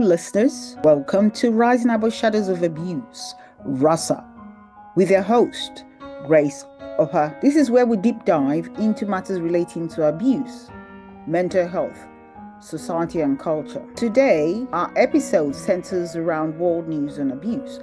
listeners. Welcome to Rising Above Shadows of Abuse, RASA, with your host, Grace Oha. This is where we deep dive into matters relating to abuse, mental health, society and culture. Today, our episode centers around world news on abuse.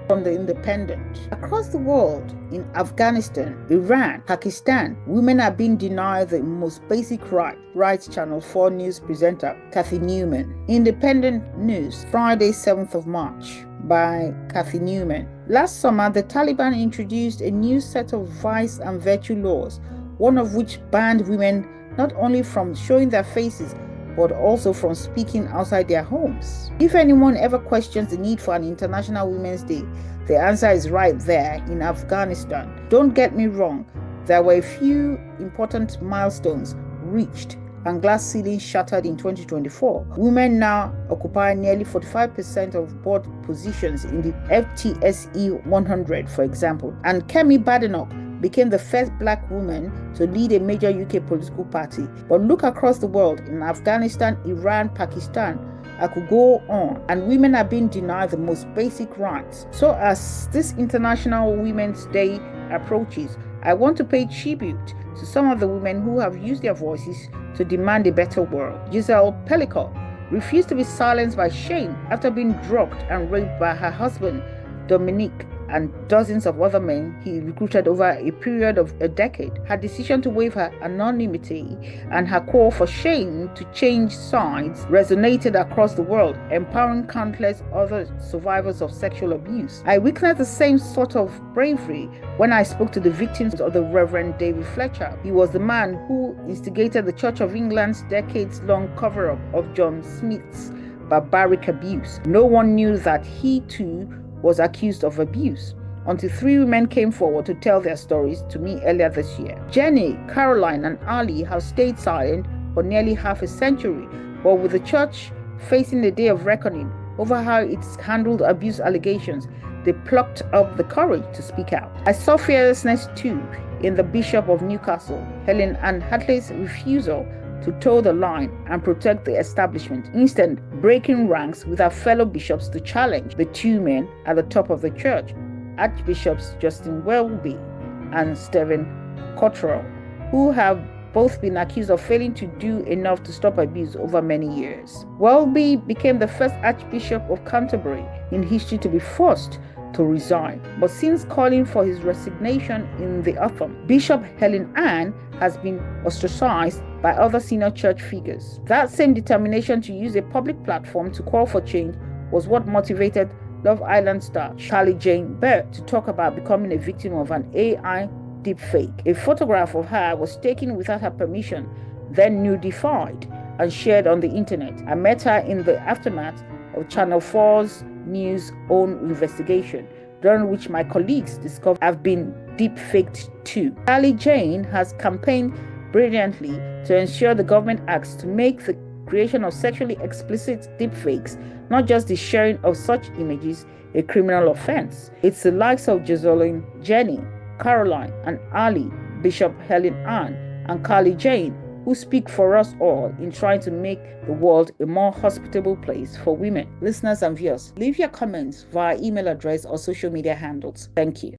From the Independent. Across the world, in Afghanistan, Iran, Pakistan, women are being denied the most basic right, writes Channel 4 news presenter Kathy Newman. Independent News, Friday, 7th of March, by Kathy Newman. Last summer, the Taliban introduced a new set of vice and virtue laws, one of which banned women not only from showing their faces, but also from speaking outside their homes. If anyone ever questions the need for an International Women's Day, the answer is right there in Afghanistan. Don't get me wrong, there were a few important milestones reached and glass ceilings shattered in 2024. Women now occupy nearly 45% of board positions in the FTSE 100, for example, and Kemi Badenoch became the first black woman to lead a major UK political party. But look across the world, in Afghanistan, Iran, Pakistan, I could go on, and women are being denied the most basic rights. So as this International Women's Day approaches, I want to pay tribute to some of the women who have used their voices to demand a better world. Giselle Pelico refused to be silenced by shame after being drugged and raped by her husband, Dominique, and dozens of other men he recruited over a period of a decade. Her decision to waive her anonymity and her call for shame to change sides resonated across the world, empowering countless other survivors of sexual abuse. I witnessed the same sort of bravery when I spoke to the victims of the Reverend David Fletcher. He was the man who instigated the Church of England's decades-long cover-up of John Smith's barbaric abuse. No one knew that he too was accused of abuse until three women came forward to tell their stories to me earlier this year. Jenny, Caroline, and Ali have stayed silent for nearly half a century, but with the church facing the day of reckoning over how it's handled abuse allegations, they plucked up the courage to speak out. I saw fearlessness too in the Bishop of Newcastle, Helen Ann Hartley's refusal to toe the line and protect the establishment, instead breaking ranks with our fellow bishops to challenge the two men at the top of the church, Archbishops Justin Welby and Stephen Cottrell, who have both been accused of failing to do enough to stop abuse over many years. Welby became the first Archbishop of Canterbury in history to be forced to resign, but since calling for his resignation in the autumn, Bishop Helen Ann has been ostracized by other senior church figures. That same determination to use a public platform to call for change was what motivated Love Island star Charlie Jane Burt to talk about becoming a victim of an AI deepfake. A photograph of her was taken without her permission, then nudified and shared on the internet. I met her in the aftermath of Channel 4's news own investigation, during which my colleagues discovered I've been deep-faked too. Charlie Jane has campaigned brilliantly to ensure the government acts to make the creation of sexually explicit deepfakes, not just the sharing of such images, a criminal offense. It's the likes of Giselle, Jenny, Caroline, and Ali, Bishop Helen Ann, and Carly Jane who speak for us all in trying to make the world a more hospitable place for women. Listeners and viewers, leave your comments via email address or social media handles. Thank you.